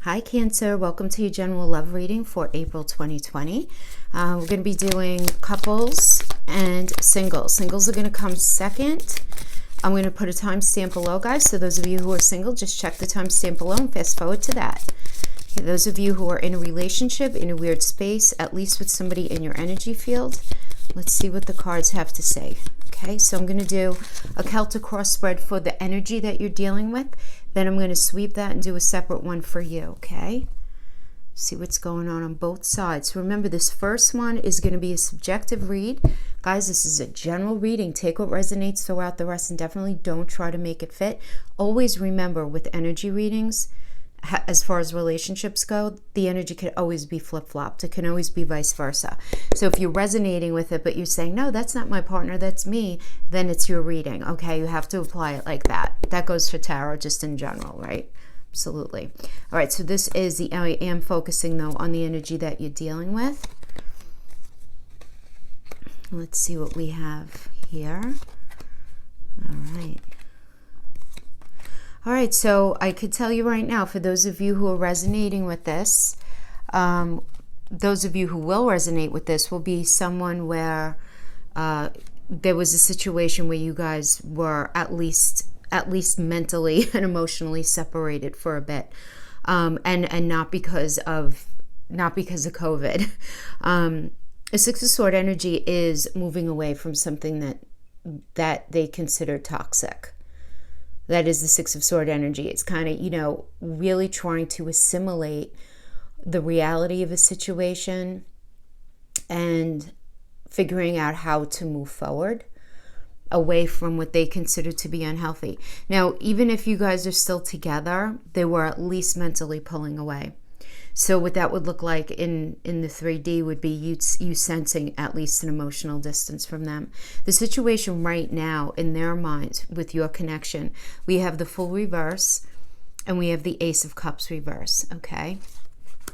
Hi Cancer, welcome to your general love reading for April 2020. We're going to be doing couples and singles. Singles are going to come second. I'm going to put a timestamp below, guys. So those of you who are single, just check the timestamp below and fast forward to that. Okay, those of you who are in a relationship, in a weird space, at least with somebody in your energy field, let's see what the cards have to say. Okay, so I'm going to do a Celtic cross spread for the energy that you're dealing with. Then I'm going to sweep that and do a separate one for you, okay? See what's going on both sides. Remember, this first one is going to be a subjective read. Guys, this is a general reading. Take what resonates, throw out the rest, and definitely don't try to make it fit. Always remember, with energy readings, as far as relationships go, the energy can always be flip-flopped. It can always be vice versa. So if you're resonating with it, but you're saying, no, that's not my partner, that's me, then it's your reading, okay? You have to apply it like that. That goes for tarot just in general, right? Absolutely. All right, so this is I am focusing, though, on the energy that you're dealing with. Let's see what we have here. All right. All right, so I could tell you right now, for those of you who are resonating with this, those of you who will resonate with this will be someone where there was a situation where you guys were at least mentally and emotionally separated for a bit, and not because of COVID. A Six of Sword energy is moving away from something that they consider toxic. That is the Six of Sword energy. It's kind of, really trying to assimilate the reality of a situation and figuring out how to move forward away from what they consider to be unhealthy. Now, even if you guys are still together, they were at least mentally pulling away. So what that would look like in the 3D would be you sensing at least an emotional distance from them. The situation right now in their minds with your connection, we have the Fool reverse and we have the Ace of Cups reverse, okay?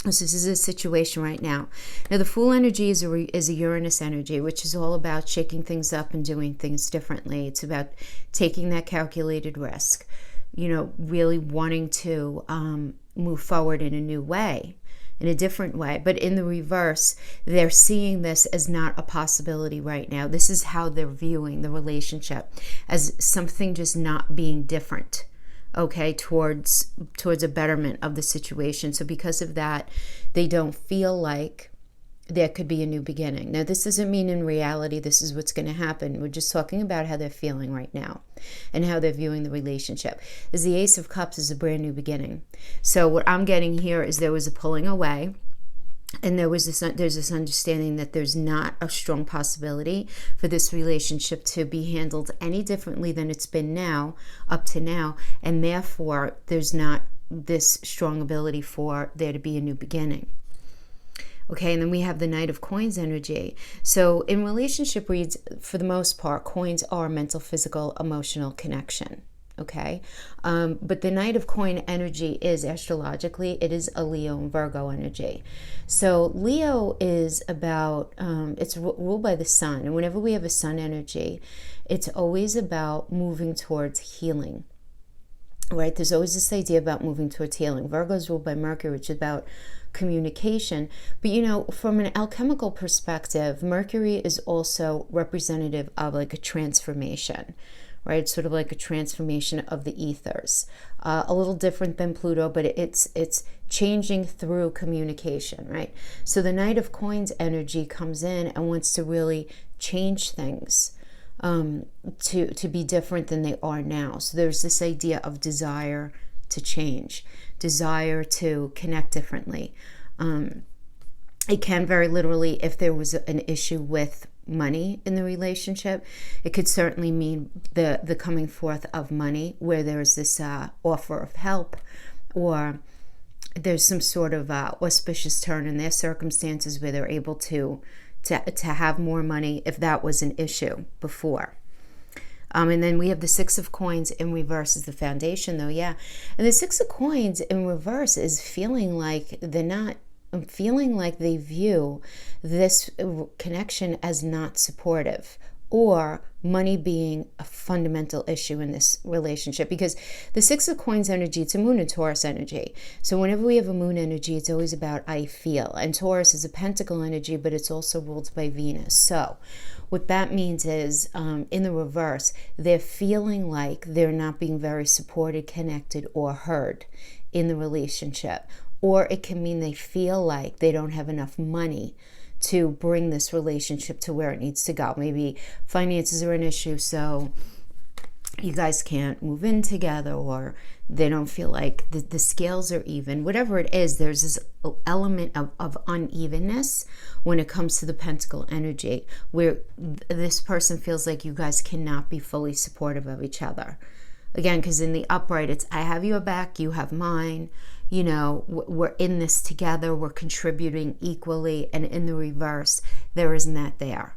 So this is a situation right now. Now, the Fool energy is a Uranus energy, which is all about shaking things up and doing things differently. It's about taking that calculated risk, really wanting to move forward in a new way, in a different way. But in the reverse, they're seeing this as not a possibility right now. This is how they're viewing the relationship, as something just not being different, okay, towards a betterment of the situation. So because of that, they don't feel like there could be a new beginning. Now, this doesn't mean in reality this is what's going to happen. We're just talking about how they're feeling right now and how they're viewing the relationship. As the Ace of Cups is a brand new beginning. So what I'm getting here is there was a pulling away, and there's this understanding that there's not a strong possibility for this relationship to be handled any differently than it's been up to now, and therefore there's not this strong ability for there to be a new beginning. Okay, and then we have the Knight of Coins energy. So in relationship reads, for the most part, coins are mental, physical, emotional connection. Okay, but the Knight of Coin energy is astrologically, it is a Leo and Virgo energy. So Leo is about, it's ruled by the sun. And whenever we have a sun energy, it's always about moving towards healing. Right, there's always this idea about moving towards healing. Virgo is ruled by Mercury, which is about communication. But from an alchemical perspective, Mercury is also representative of like a transformation, right? It's sort of like a transformation of the ethers. A little different than Pluto, but it's changing through communication, right? So the Knight of Coins energy comes in and wants to really change things to be different than they are now. So there's this idea of desire to change, desire to connect differently. It can very literally, if there was an issue with money in the relationship, it could certainly mean the coming forth of money, where there's this offer of help, or there's some sort of auspicious turn in their circumstances where they're able to have more money if that was an issue before. And then we have the Six of Coins in reverse as the foundation, though, yeah. And the Six of Coins in reverse is feeling like they view this connection as not supportive or money being a fundamental issue in this relationship. Because the Six of Coins energy, it's a Moon and Taurus energy. So whenever we have a Moon energy, it's always about I feel. And Taurus is a Pentacle energy, but it's also ruled by Venus. So what that means is, in the reverse, they're feeling like they're not being very supported, connected, or heard in the relationship. Or it can mean they feel like they don't have enough money to bring this relationship to where it needs to go. Maybe finances are an issue, so you guys can't move in together, or they don't feel like the scales are even. Whatever it is, there's this element of unevenness when it comes to the Pentacle energy, where this person feels like you guys cannot be fully supportive of each other. Again, because in the upright, it's I have your back, you have mine. You know, we're in this together, we're contributing equally. And in the reverse, there isn't that there,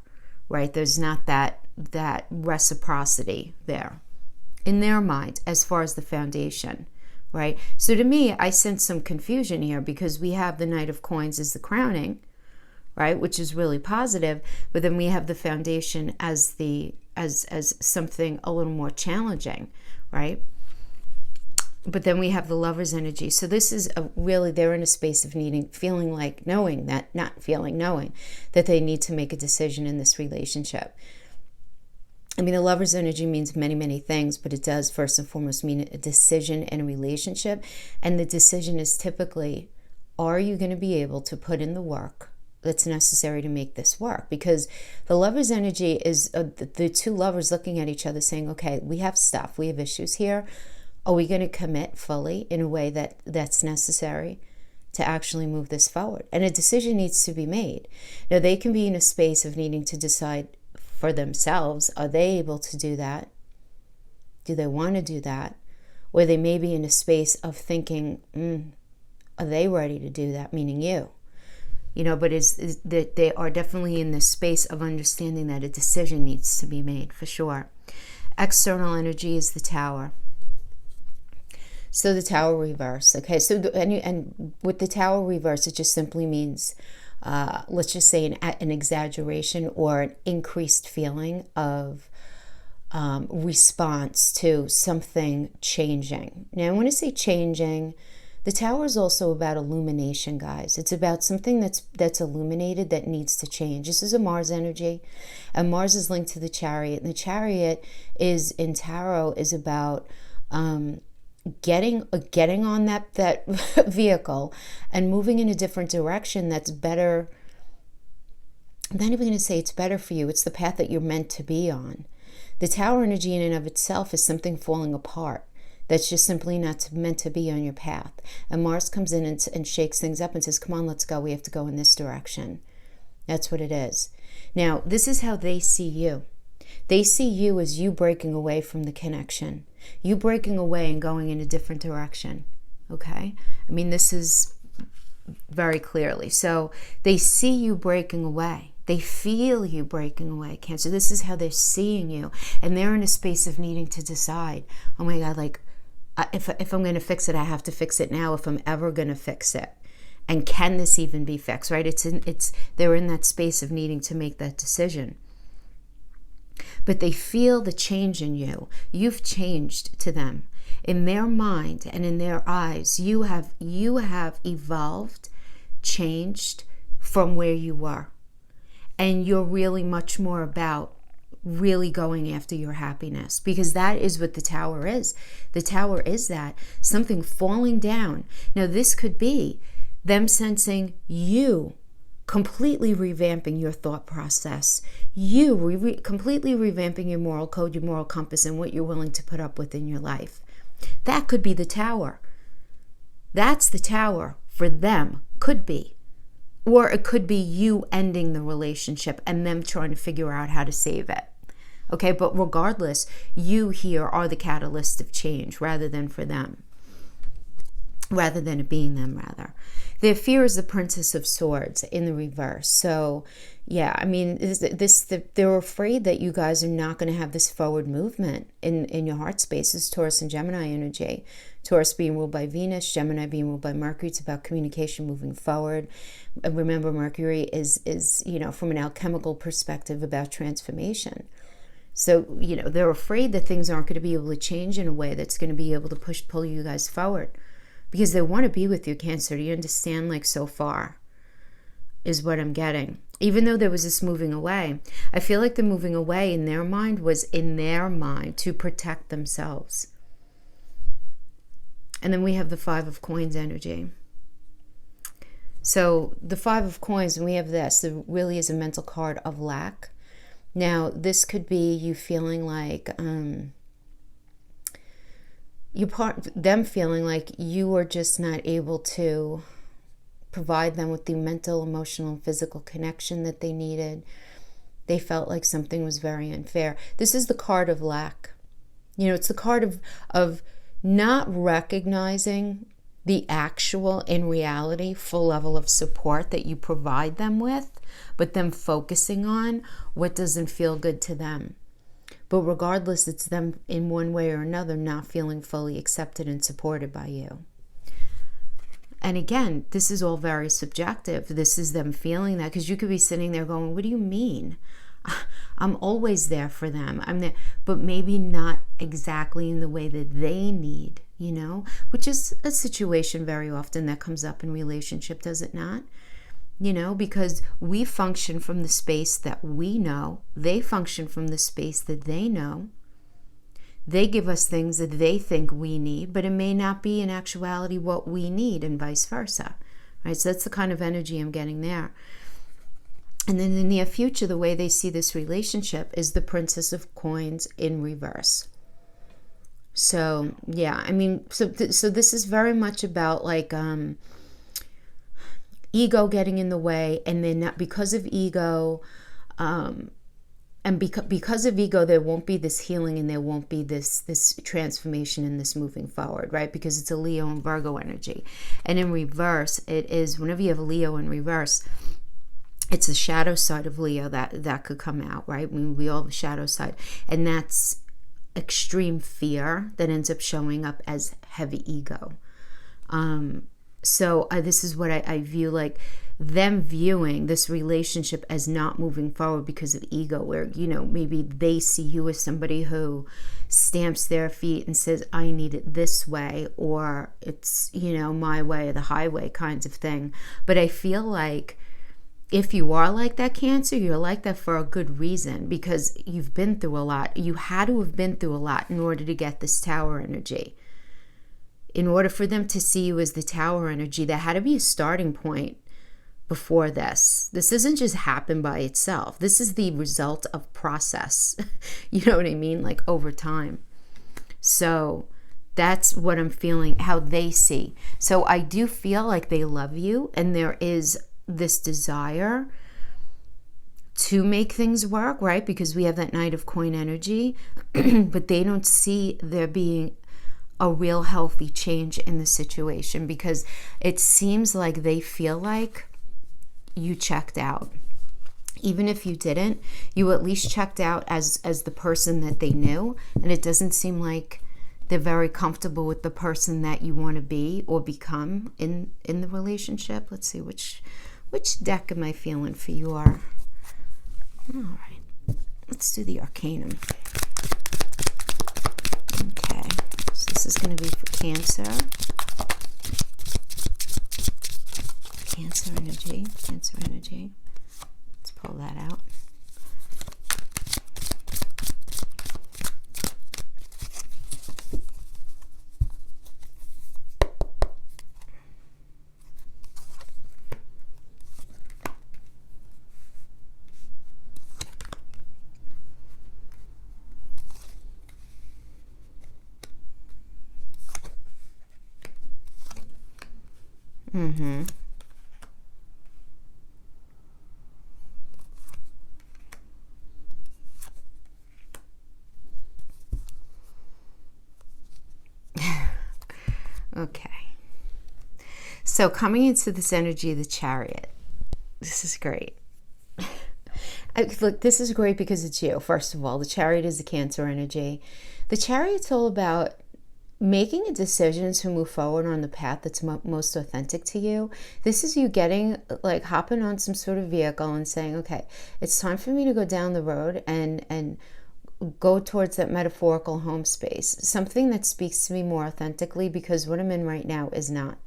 right? There's not that reciprocity there in their mind as far as the foundation, right? So to me, I sense some confusion here, because we have the Knight of Coins as the crowning, right? Which is really positive, but then we have the foundation as as something a little more challenging, right? But then we have the Lover's energy. So this is really, they're in a space of feeling like knowing that they need to make a decision in this relationship. I mean, the Lover's energy means many, many things, but it does first and foremost mean a decision in a relationship. And the decision is typically, are you going to be able to put in the work that's necessary to make this work? Because the Lover's energy is the two lovers looking at each other saying, okay, we have stuff, we have issues here. Are we going to commit fully in a way that's necessary to actually move this forward? And a decision needs to be made. Now, they can be in a space of needing to decide for themselves. Are they able to do that? Do they want to do that? Or they may be in a space of thinking, are they ready to do that? Meaning you. You know, but that they are definitely in this space of understanding that a decision needs to be made, for sure. External energy is the Tower. So the Tower reverse, okay? So and with the Tower reverse, it just simply means, let's just say an exaggeration or an increased feeling of response to something changing. Now, when I say changing, the Tower is also about illumination, guys. It's about something that's illuminated that needs to change. This is a Mars energy, and Mars is linked to the Chariot, and the Chariot is in Tarot is about getting on that vehicle and moving in a different direction that's better. I'm not even going to say it's better for you. It's the path that you're meant to be on. The Tower energy in and of itself is something falling apart that's just simply not meant to be on your path. And Mars comes in and shakes things up and says, come on, let's go. We have to go in this direction. That's what it is. Now, this is how they see you. They see you as you breaking away from the connection. You breaking away and going in a different direction. Okay? I mean, this is very clearly. So they see you breaking away. They feel you breaking away, Cancer. This is how they're seeing you. And they're in a space of needing to decide, oh my God, like, if I'm going to fix it, I have to fix it now if I'm ever going to fix it. And can this even be fixed, right? They're in that space of needing to make that decision. But they feel the change in you. You've changed to them. In their mind and in their eyes, you have evolved, changed from where you were. And you're really much more about really going after your happiness, because that is what the Tower is. The Tower is that something falling down. Now, this could be them sensing you completely revamping your thought process, you completely revamping your moral code, your moral compass, and what you're willing to put up with in your life. That could be the Tower. That's the Tower for them, could be. Or it could be you ending the relationship and them trying to figure out how to save it. Okay, but regardless, you here are the catalyst of change rather than for them. Rather than it being them, rather. Their fear is the Princess of Swords in the reverse. So, yeah, I mean, they're afraid that you guys are not going to have this forward movement in your heart spaces. Taurus and Gemini energy. Taurus being ruled by Venus, Gemini being ruled by Mercury. It's about communication moving forward. And remember, Mercury is from an alchemical perspective about transformation. So, they're afraid that things aren't going to be able to change in a way that's going to be able to pull you guys forward, because they want to be with you, Cancer. Do you understand? Like, so far is what I'm getting. Even though there was this moving away, I feel like the moving away in their mind was in their mind to protect themselves. And then we have the Five of Coins energy. So the Five of Coins, and we have this, there really is a mental card of lack. Now, this could be you feeling like, them feeling like you are just not able to provide them with the mental, emotional, and physical connection that they needed. They felt like something was very unfair. This is the card of lack. It's the card of not recognizing the actual, in reality, full level of support that you provide them with, but them focusing on what doesn't feel good to them. But regardless, it's them in one way or another not feeling fully accepted and supported by you. And again, this is all very subjective. This is them feeling that, because you could be sitting there going, what do you mean? I'm always there for them. I'm there, but maybe not exactly in the way that they need, which is a situation very often that comes up in relationship, does it not? Because we function from the space that we know. They function from the space that they know. They give us things that they think we need, but it may not be in actuality what we need, and vice versa. Right? So that's the kind of energy I'm getting there. And then in the near future, the way they see this relationship is the Princess of Coins in reverse. So, yeah, so this is very much about like ego getting in the way, and then not, because of ego, and because of ego, there won't be this healing, and there won't be this transformation and this moving forward, right? Because it's a Leo and Virgo energy. And in reverse, it is, whenever you have a Leo in reverse, it's the shadow side of Leo that could come out, right? We all have a shadow side. And that's extreme fear that ends up showing up as heavy ego. So this is what I view, like them viewing this relationship as not moving forward because of ego, where, maybe they see you as somebody who stamps their feet and says, I need it this way, or it's, my way or the highway kinds of thing. But I feel like if you are like that, Cancer, you're like that for a good reason, because you've been through a lot. You had to have been through a lot in order to get this Tower energy. In order for them to see you as the Tower energy, there had to be a starting point before this. This doesn't just happen by itself. This is the result of process. You know what I mean? Like over time. So that's what I'm feeling, how they see. So I do feel like they love you, and there is this desire to make things work, right? Because we have that Knight of Coin energy, but they don't see there being a real healthy change in the situation, because it seems like they feel like you checked out. Even if you didn't, you at least checked out as the person that they knew, and it doesn't seem like they're very comfortable with the person that you want to be or become in the relationship. Let's see, which deck am I feeling for you? All right, let's do the Arcanum. Okay, so this is going to be for Cancer. Cancer energy. Let's pull that out. Mm-hmm. Okay. So coming into this energy of the Chariot, this is great. Look, this is great because it's you. First of all, the Chariot is the Cancer energy. The Chariot's all about making a decision to move forward on the path that's most authentic to you. This is you getting, like, hopping on some sort of vehicle and saying, okay, it's time for me to go down the road and go towards that metaphorical home space, something that speaks to me more authentically, because what I'm in right now is not.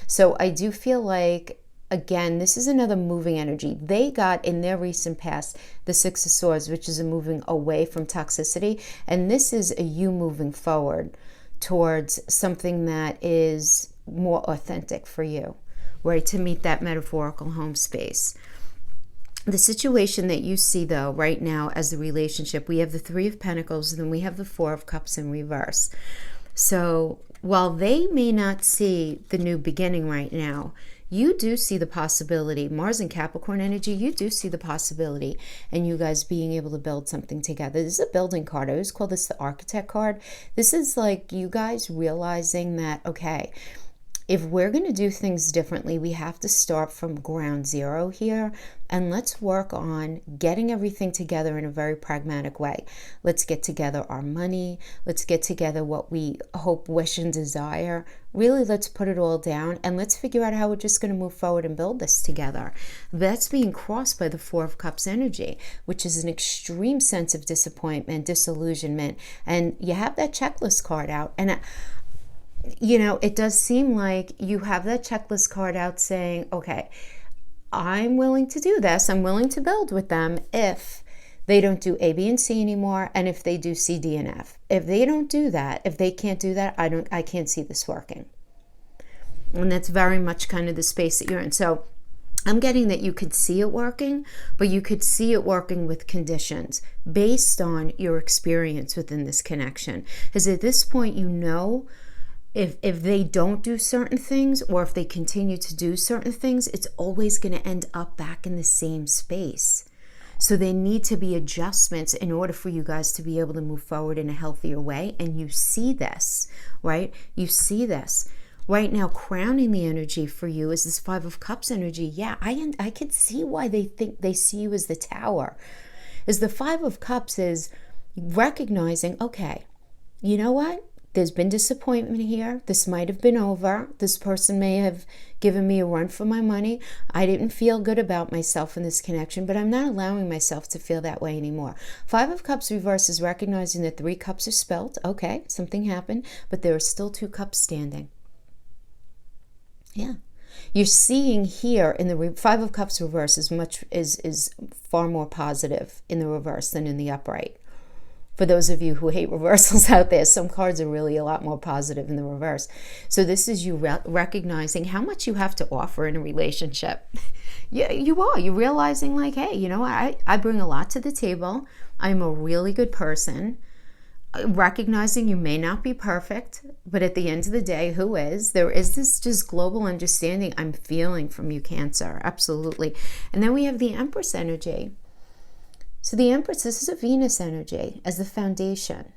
So I do feel like, again, this is another moving energy. They got in their recent past the Six of Swords, which is a moving away from toxicity. And this is a you moving forward towards something that is more authentic for you, right? To meet that metaphorical home space. The situation that you see, though, right now as the relationship, we have the Three of Pentacles, and then we have the Four of Cups in reverse. So while they may not see the new beginning right now, you do see the possibility, Mars and Capricorn energy, you do see the possibility and you guys being able to build something together. This is a building card. I always call this the architect card. This is like you guys realizing that, okay, if we're going to do things differently, we have to start from ground zero here, and let's work on getting everything together in a very pragmatic way. Let's get together our money. Let's get together what we hope, wish, and desire. Really, let's put it all down, and let's figure out how we're just going to move forward and build this together. That's being crossed by the Four of Cups energy, which is an extreme sense of disappointment, disillusionment, and you have that checklist card out. And you know, it does seem like you have that checklist card out saying, okay, I'm willing to do this. I'm willing to build with them if they don't do A, B, and C anymore, and if they do C, D, and F. If they don't do that, if they can't do that, I can't see this working. And that's very much kind of the space that you're in. So I'm getting that you could see it working, but you could see it working with conditions based on your experience within this connection. Because at this point, you know, if they don't do certain things, or if they continue to do certain things, it's always going to end up back in the same space. So there need to be adjustments in order for you guys to be able to move forward in a healthier way. And you see this, right? You see this. Right now, crowning the energy for you is this Five of Cups energy. Yeah, I could see why they think they see you as the Tower. Is the Five of Cups is recognizing, okay, you know what? There's been disappointment here. This might have been over. This person may have given me a run for my money. I didn't feel good about myself in this connection, but I'm not allowing myself to feel that way anymore. Five of Cups reverse is recognizing that 3 cups are spilled. Okay, something happened, but there are still 2 cups standing. Yeah. You're seeing here in the Five of Cups reverse is far more positive in the reverse than in the upright. For those of you who hate reversals out there, some cards are really a lot more positive in the reverse. So this is you recognizing how much you have to offer in a relationship. Yeah, you are. You're realizing like, hey, you know, I bring a lot to the table. I'm a really good person. Recognizing you may not be perfect, but at the end of the day, who is? There is this just global understanding I'm feeling from you, Cancer. Absolutely. And then we have the Empress energy. So the Empress, this is a Venus energy as the foundation.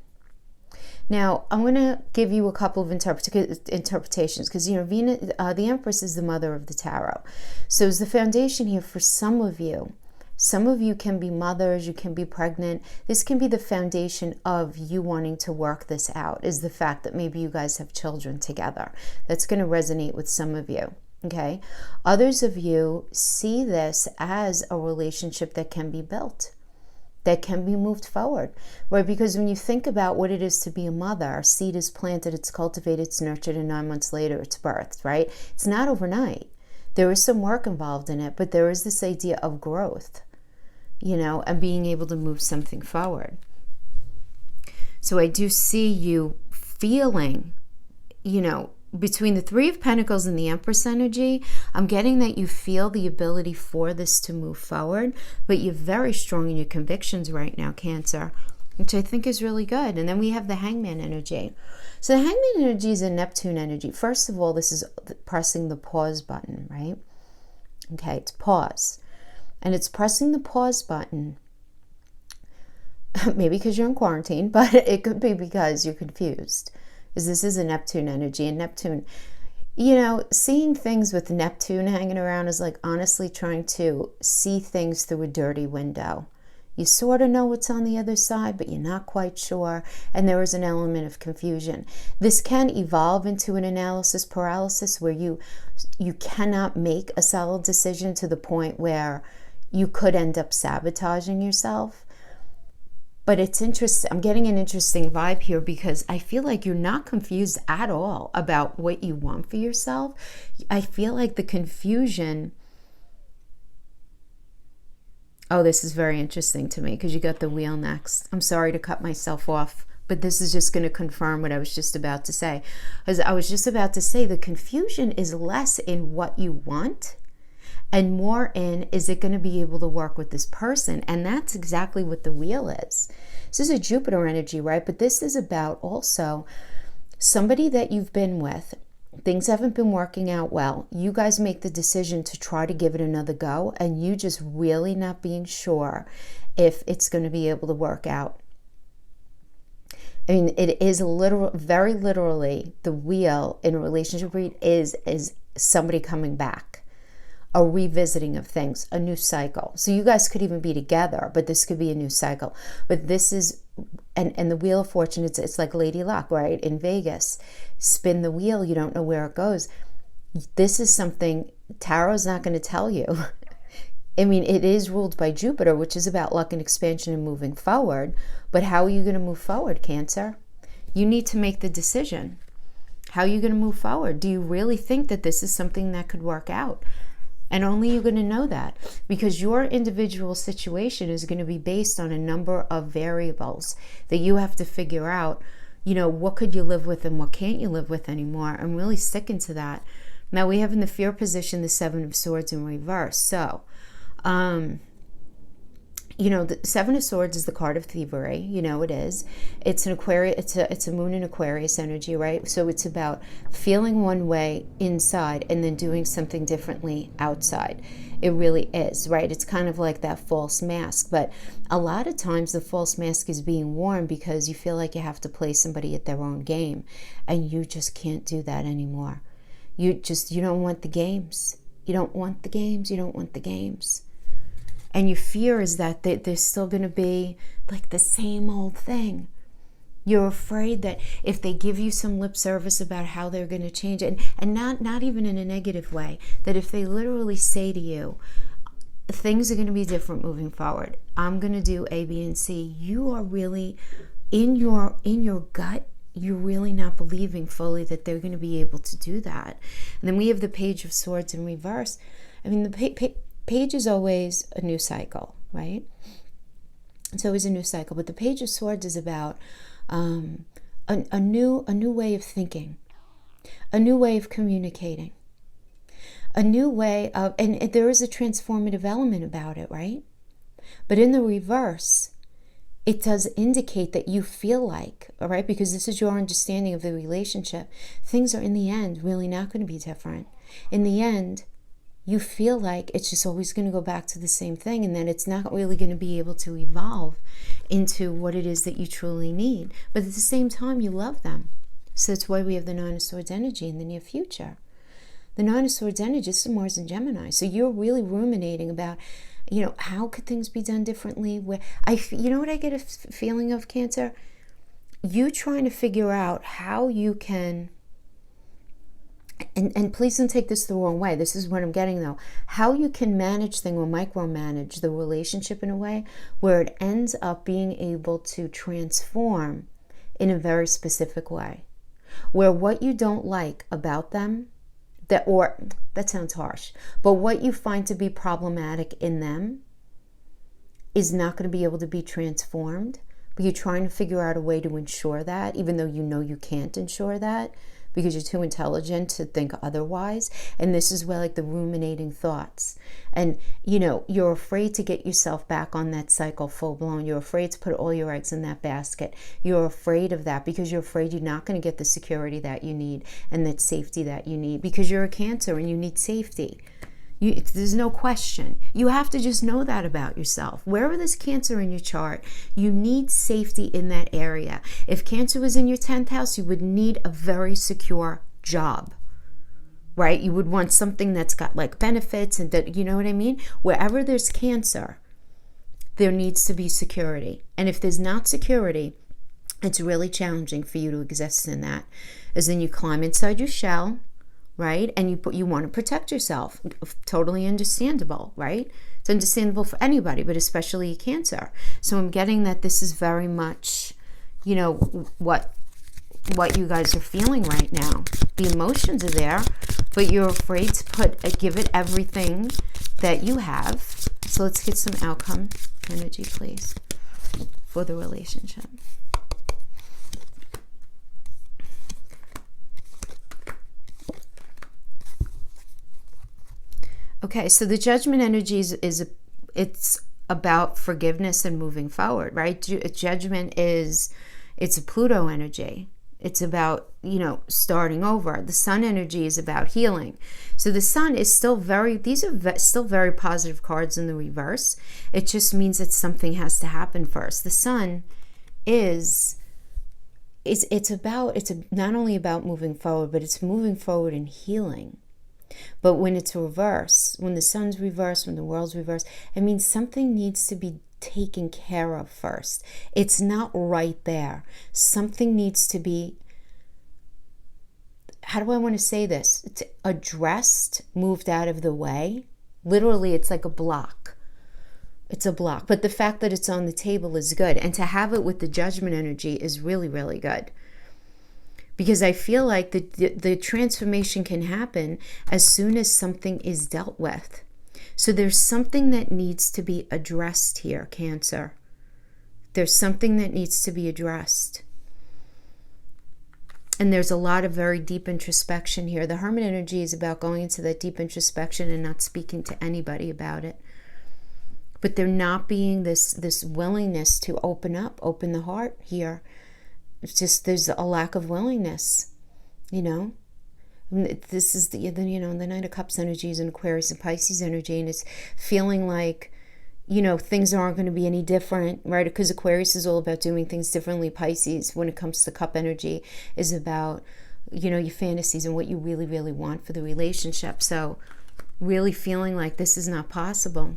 Now, I'm going to give you a couple of interpretations because, you know, Venus, the Empress is the mother of the tarot. So as the foundation here for some of you can be mothers, you can be pregnant. This can be the foundation of you wanting to work this out, is the fact that maybe you guys have children together. That's going to resonate with some of you. Okay. Others of you see this as a relationship that can be built, that can be moved forward, right? Because when you think about what it is to be a mother, a seed is planted, it's cultivated, it's nurtured, and 9 months later it's birthed, right? It's not overnight. There is some work involved in it, but there is this idea of growth, you know, and being able to move something forward. So I do see you feeling, you know, between the Three of Pentacles and the Empress energy, I'm getting that you feel the ability for this to move forward, but you're very strong in your convictions right now, Cancer, which I think is really good. And then we have the Hangman energy. So the Hangman energy is a Neptune energy. First of all, this is pressing the pause button, right? Okay, it's pause. And it's pressing the pause button, maybe because you're in quarantine, but it could be because you're confused. Because this is a Neptune energy, and Neptune, you know, seeing things with Neptune hanging around is like honestly trying to see things through a dirty window. You sort of know what's on the other side, but you're not quite sure, and there is an element of confusion. This can evolve into an analysis paralysis where you cannot make a solid decision to the point where you could end up sabotaging yourself. But it's interesting. I'm getting an interesting vibe here because I feel like you're not confused at all about what you want for yourself. I feel like the confusion... Oh, this is very interesting to me because you got the wheel next. I'm sorry to cut myself off, but this is just going to confirm what I was just about to say. As I was just about to say, the confusion is less in what you want and more in, is it going to be able to work with this person? And that's exactly what the wheel is. This is a Jupiter energy, right? But this is about also somebody that you've been with. Things haven't been working out well. You guys make the decision to try to give it another go, and you just really not being sure if it's going to be able to work out. I mean, it is very literally, the wheel in a relationship read is somebody coming back, a revisiting of things, a new cycle. So you guys could even be together, but this could be a new cycle. But this is, and the Wheel of Fortune, it's like Lady Luck, right? In Vegas, spin the wheel, you don't know where it goes. This is something Tarot's not going to tell you. I mean, it is ruled by Jupiter, which is about luck and expansion and moving forward. But how are you going to move forward, Cancer? You need to make the decision. How are you going to move forward? Do you really think that this is something that could work out? And only you're going to know that, because your individual situation is going to be based on a number of variables that you have to figure out. You know, what could you live with and what can't you live with anymore? I'm really sticking to that. Now we have in the fear position the Seven of Swords in reverse. So, you know, the Seven of Swords is the card of thievery. You know it is. It's an Aquarius. It's a moon in Aquarius energy, right? So it's about feeling one way inside and then doing something differently outside. It really is, right? It's kind of like that false mask. But a lot of times the false mask is being worn because you feel like you have to play somebody at their own game, and you just can't do that anymore. You don't want the games. You don't want the games. You don't want the games. And your fear is that there's still going to be like the same old thing. You're afraid that if they give you some lip service about how they're going to change it, and not even in a negative way, that if they literally say to you, things are going to be different moving forward, I'm going to do A, B, and C, you are really, in your gut, you're really not believing fully that they're going to be able to do that. And then we have the Page of Swords in reverse. I mean, the Page is always a new cycle, right? It's always a new cycle. But the Page of Swords is about a new way of thinking, a new way of communicating, a new way of, and there is a transformative element about it, right? But in the reverse, it does indicate that you feel like, all right, because this is your understanding of the relationship, things are in the end really not going to be different. In the end, you feel like it's just always going to go back to the same thing, and that it's not really going to be able to evolve into what it is that you truly need. But at the same time, you love them. So that's why we have the Nine of Swords energy in the near future. The Nine of Swords energy is Mars and Gemini. So you're really ruminating about, you know, how could things be done differently? You know what I get a feeling of, Cancer? You trying to figure out how you can... And please don't take this the wrong way. This is what I'm getting, though. How you can manage things or micromanage the relationship in a way where it ends up being able to transform in a very specific way. Where what you don't like about them, that sounds harsh, but what you find to be problematic in them is not going to be able to be transformed. But you're trying to figure out a way to ensure that, even though you know you can't ensure that, because you're too intelligent to think otherwise. And this is where, like, the ruminating thoughts. And, you know, you're afraid to get yourself back on that cycle full blown. You're afraid to put all your eggs in that basket. You're afraid of that because you're afraid you're not going to get the security that you need and that safety that you need, because you're a Cancer and you need safety. There's no question. You have to just know that about yourself. Wherever there's Cancer in your chart, you need safety in that area. If Cancer was in your 10th house, you would need a very secure job, right? You would want something that's got like benefits and that, you know what I mean? Wherever there's Cancer, there needs to be security. And if there's not security, it's really challenging for you to exist in that. As in, you climb inside your shell, right? And you want to protect yourself. Totally understandable, right? It's understandable for anybody, but especially Cancer. So I'm getting that this is very much, what you guys are feeling right now. The emotions are there, but you're afraid to give it everything that you have. So let's get some outcome energy, please, for the relationship. Okay, so the Judgment energy it's about forgiveness and moving forward, right? Judgment it's a Pluto energy. It's about, starting over. The Sun energy is about healing. So the Sun is still these are still very positive cards in the reverse. It just means that something has to happen first. The Sun it's not only about moving forward, but it's moving forward and healing. But when it's reverse, when the Sun's reverse, when the world's reverse, it means something needs to be taken care of first. It's not right there. Something needs to be, how do I want to say this? It's addressed, moved out of the way. Literally, it's like a block. It's a block. But the fact that it's on the table is good. And to have it with the Judgment energy is really, really good. Because I feel like the transformation can happen as soon as something is dealt with. So there's something that needs to be addressed here, Cancer. There's something that needs to be addressed. And there's a lot of very deep introspection here. The Hermit energy is about going into that deep introspection and not speaking to anybody about it. But there not being this willingness to open the heart here. It's just, there's a lack of willingness, This is the Knight of Cups energy is an Aquarius and Pisces energy, and it's feeling like, things aren't going to be any different, right? Because Aquarius is all about doing things differently. Pisces, when it comes to cup energy, is about, your fantasies and what you really, really want for the relationship. So really feeling like this is not possible.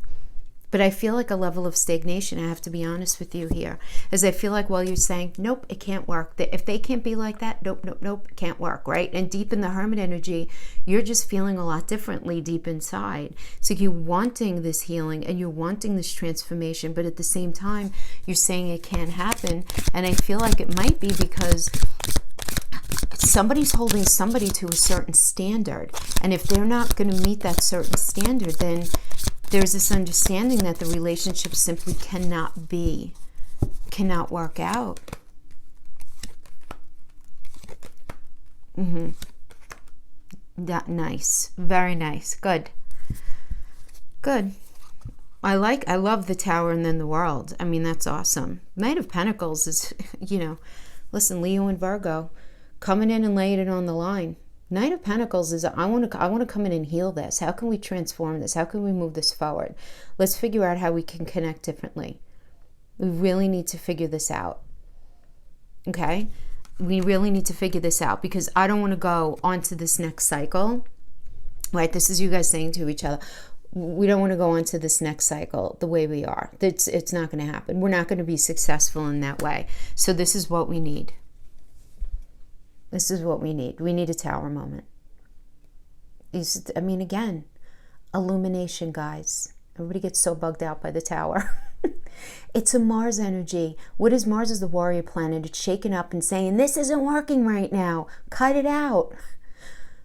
But I feel like a level of stagnation, I have to be honest with you here, as I feel like while you're saying, nope, it can't work. If they can't be like that, nope, it can't work, right? And deep in the Hermit energy, you're just feeling a lot differently deep inside. So you're wanting this healing and you're wanting this transformation, but at the same time, you're saying it can't happen. And I feel like it might be because somebody's holding somebody to a certain standard. And if they're not going to meet that certain standard, then there's this understanding that the relationship simply cannot work out. That nice. Very nice. Good. I love the Tower and then the World. I mean, that's awesome. Knight of Pentacles is, listen, Leo and Virgo, coming in and laying it on the line. Knight of Pentacles is, I want to come in and heal this. How can we transform this? How can we move this forward? Let's figure out how we can connect differently. We really need to figure this out. Okay? We really need to figure this out because I don't want to go on to this next cycle. Right? This is you guys saying to each other, we don't want to go on to this next cycle the way we are. It's not going to happen. We're not going to be successful in that way. So this is what we need. This is what we need. We need a Tower moment. Again, illumination, guys. Everybody gets so bugged out by the Tower. It's a Mars energy. What is Mars? Is the warrior planet. It's shaking up and saying, this isn't working right now. Cut it out.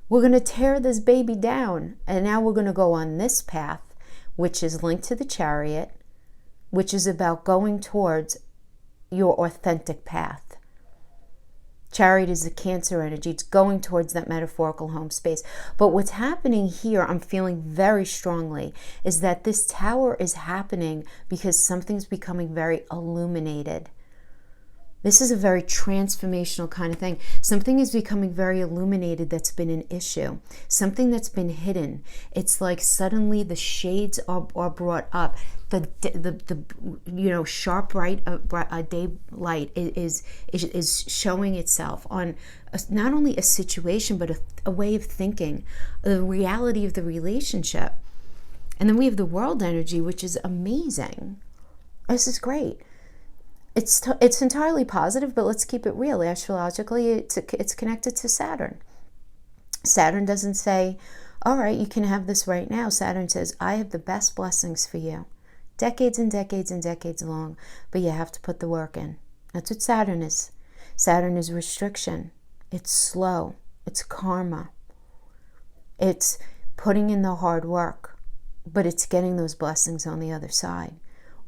We're going to tear this baby down. And now we're going to go on this path, which is linked to the Chariot, which is about going towards your authentic path. Chariot is a Cancer energy. It's going towards that metaphorical home space. But what's happening here, I'm feeling very strongly, is that this Tower is happening because something's becoming very illuminated. This is a very transformational kind of thing. Something is becoming very illuminated that's been an issue. Something that's been hidden. It's like suddenly the shades are brought up. The sharp daylight is showing itself on not only a situation but a way of thinking, the reality of the relationship. And then we have the World energy, which is amazing. This is great. It's entirely positive, but let's keep it real. Astrologically, it's connected to Saturn. Saturn doesn't say, all right, you can have this right now. Saturn says, I have the best blessings for you. Decades and decades and decades long, but you have to put the work in. That's what Saturn is. Saturn is restriction. It's slow. It's karma. It's putting in the hard work, but it's getting those blessings on the other side.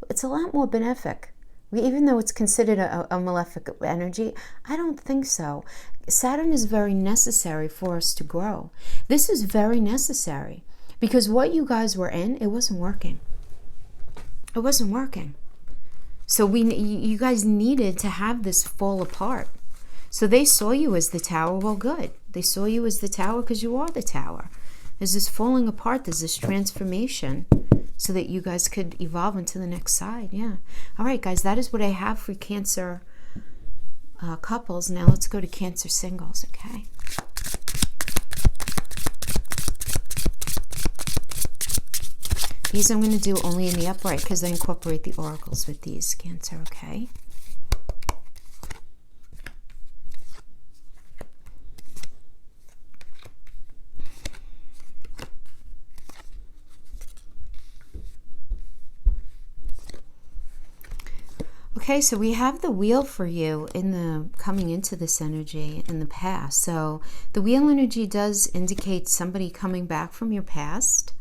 It's a lot more benefic. Even though it's considered a malefic energy, I don't think so. Saturn is very necessary for us to grow. This is very necessary because what you guys were in, it wasn't working. It wasn't working. So you guys needed to have this fall apart. So they saw you as the tower. Well, good. They saw you as the tower because you are the tower. There's this falling apart. There's this transformation so that you guys could evolve into the next side. Yeah. All right, guys, that is what I have for Cancer couples. Now let's go to Cancer singles, okay? These I'm going to do only in the upright because I incorporate the oracles with these, Cancer, okay? Okay, so we have the wheel for you in the coming into this energy in the past. So the wheel energy does indicate somebody coming back from your past,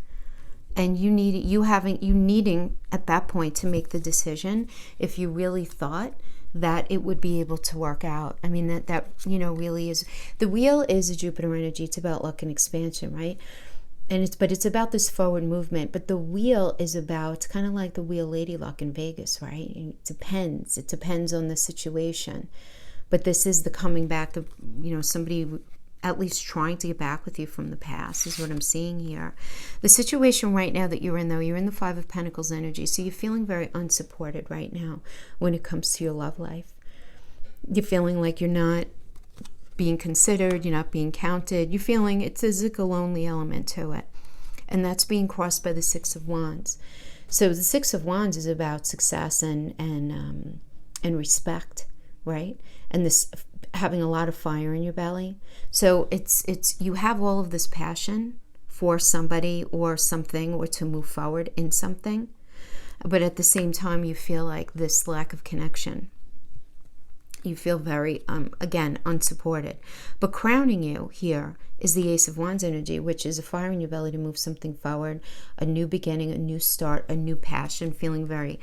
and you needing at that point to make the decision if you really thought that it would be able to work out. I mean, that really is, the wheel is a Jupiter energy. It's about luck and expansion, right? But it's about this forward movement. But the wheel is about, it's kind of like the wheel Lady Luck in Vegas, right? It depends on the situation. But this is the coming back, somebody at least trying to get back with you from the past is what I'm seeing here. The situation right now that you're in, though, you're in the Five of Pentacles energy. So you're feeling very unsupported right now when it comes to your love life. You're feeling like you're not being considered, you're not being counted. You're feeling it's a lonely element to it. And that's being crossed by the Six of Wands. So the Six of Wands is about success and respect, right? And this having a lot of fire in your belly. So it's you have all of this passion for somebody or something, or to move forward in something, but at the same time you feel like this lack of connection. You feel very again unsupported. But crowning you here is the Ace of Wands energy, which is a fire in your belly to move something forward, a new beginning, a new start, a new passion, feeling very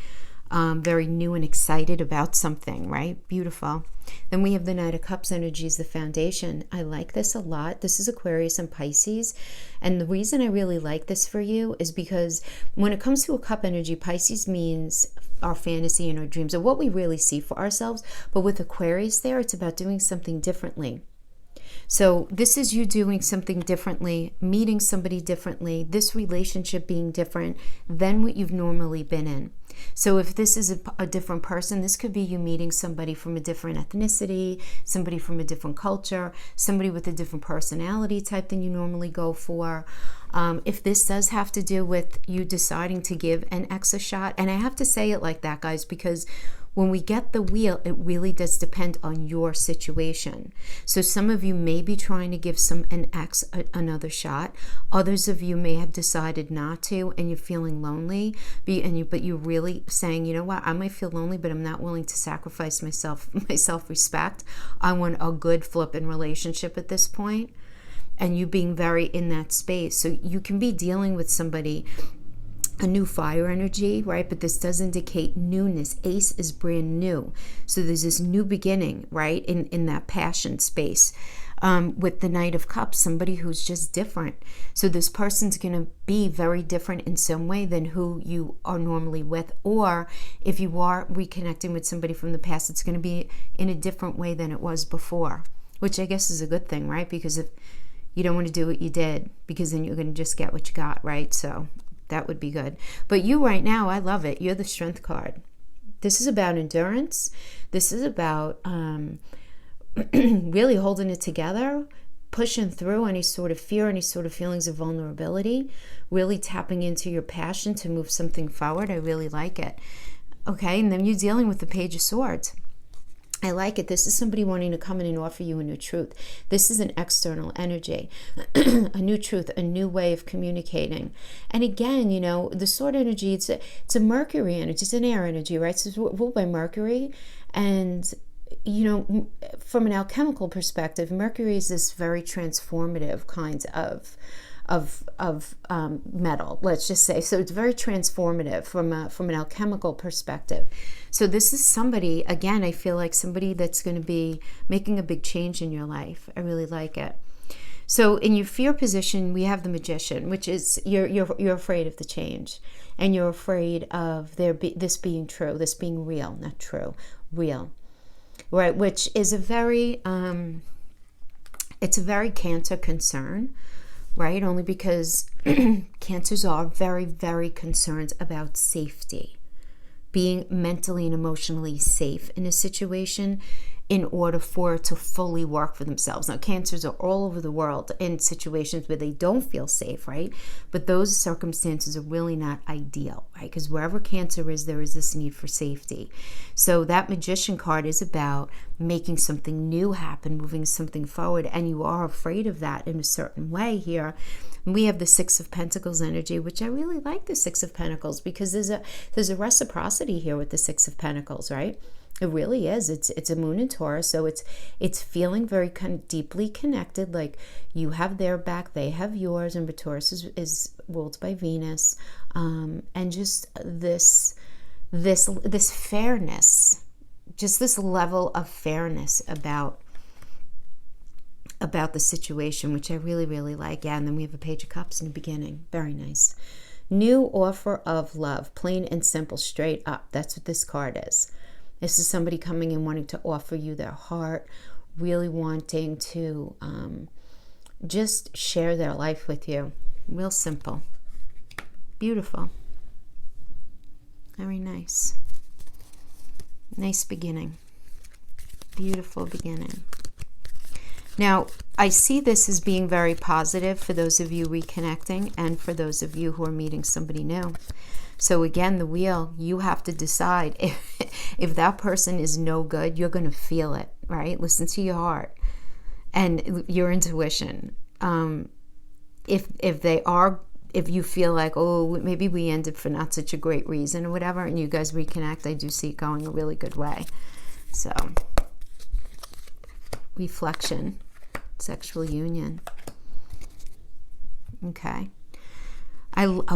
new and excited about something, right? Beautiful. Then we have the Knight of Cups energy is the foundation. I like this a lot. This is Aquarius and Pisces. And the reason I really like this for you is because when it comes to a cup energy, Pisces means our fantasy and our dreams, or what we really see for ourselves. But with Aquarius there, it's about doing something differently. So this is you doing something differently, meeting somebody differently, this relationship being different than what you've normally been in. So if this is a different person, this could be you meeting somebody from a different ethnicity, somebody from a different culture, somebody with a different personality type than you normally go for. If this does have to do with you deciding to give an ex a shot, and I have to say it like that, guys, because when we get the wheel, it really does depend on your situation. So some of you may be trying to give an ex another shot. Others of you may have decided not to, and you're feeling lonely. But you're really saying, you know what, I might feel lonely, but I'm not willing to sacrifice my self-respect. I want a good flipping relationship at this point. And you being very in that space. So you can be dealing with somebody, a new fire energy, right? But this does indicate newness. Ace is brand new. So there's this new beginning, right? In that passion space. With the Knight of Cups, somebody who's just different. So this person's going to be very different in some way than who you are normally with. Or if you are reconnecting with somebody from the past, it's going to be in a different way than it was before. Which I guess is a good thing, right? Because if you don't want to do what you did, because then you're going to just get what you got, right? So that would be good. But you right now, I love it. You're the Strength card. This is about endurance. This is about really holding it together, pushing through any sort of fear, any sort of feelings of vulnerability, really tapping into your passion to move something forward. I really like it. Okay, and then you're dealing with the Page of Swords. I like it. This is somebody wanting to come in and offer you a new truth. This is an external energy, a new truth, a new way of communicating. And again, the sword energy, it's a Mercury energy. It's an air energy, right? So it's ruled by Mercury. And, from an alchemical perspective, Mercury is this very transformative kind of metal, let's just say. So it's very transformative from an alchemical perspective. So this is somebody, again, I feel like somebody that's going to be making a big change in your life. I really like it. So in your fear position, we have the Magician, which is you're afraid of the change, and you're afraid of this being true, this being real, not true, real, right? Which is a very it's a very Cancer concern. Right? Only because Cancers are very, very concerned about safety, being mentally and emotionally safe in a situation in order for it to fully work for themselves. Now, Cancers are all over the world in situations where they don't feel safe, right? But those circumstances are really not ideal, right? Because wherever Cancer is, there is this need for safety. So that Magician card is about making something new happen, moving something forward, and you are afraid of that in a certain way here. We have the Six of Pentacles energy, which I really like the Six of Pentacles, because there's a reciprocity here with the Six of Pentacles, right? It really is. It's a moon in Taurus, so it's feeling very kind of deeply connected, like you have their back, they have yours, and Taurus is ruled by Venus, and just this fairness, just this level of fairness about the situation, which I really, really like. Yeah, and then we have a Page of Cups in the beginning. Very nice. New offer of love, plain and simple, straight up. That's what this card is. This is somebody coming and wanting to offer you their heart, really wanting to just share their life with you. Real simple. Beautiful. Very nice. Nice beginning. Beautiful beginning. Now, I see this as being very positive for those of you reconnecting and for those of you who are meeting somebody new. So again, the wheel, you have to decide if that person is no good, you're going to feel it, right? Listen to your heart and your intuition. If you feel like, oh, maybe we ended for not such a great reason or whatever, and you guys reconnect, I do see it going a really good way. So, reflection, sexual union. Okay.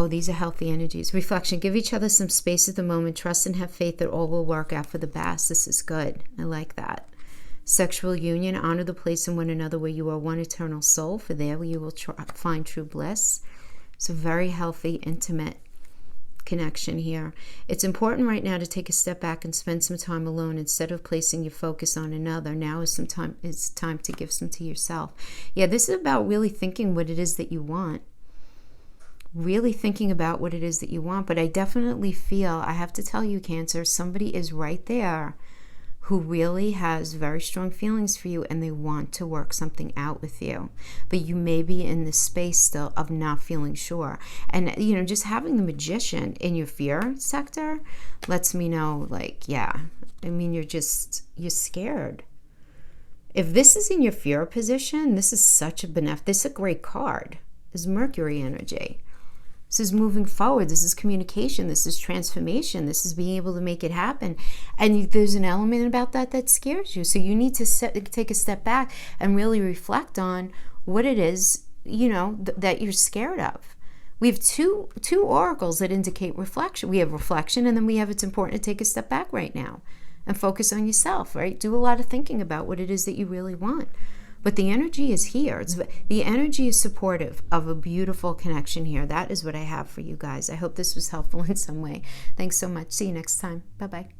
These are healthy energies. Reflection. Give each other some space at the moment. Trust and have faith that all will work out for the best. This is good. I like that. Sexual union. Honor the place in one another where you are one eternal soul. For there you will find true bliss. It's a very healthy, intimate connection here. It's important right now to take a step back and spend some time alone instead of placing your focus on another. Now is it's time to give some to yourself. Yeah, this is about really thinking what it is that you want. Really thinking about what it is that you want. But I definitely feel, I have to tell you, Cancer, somebody is right there who really has very strong feelings for you and they want to work something out with you. But you may be in this space still of not feeling sure. And, just having the Magician in your fear sector lets me know, like, yeah, I mean, you're scared. If this is in your fear position, this is this is a great card. This is Mercury energy. This is moving forward. This is communication. This is transformation. This is being able to make it happen. And there's an element about that scares you. So you need to take a step back and really reflect on what it is, that you're scared of. We have two oracles that indicate reflection. We have reflection, and then we have it's important to take a step back right now and focus on yourself, right? Do a lot of thinking about what it is that you really want. But the energy is here. The energy is supportive of a beautiful connection here. That is what I have for you guys. I hope this was helpful in some way. Thanks so much. See you next time. Bye-bye.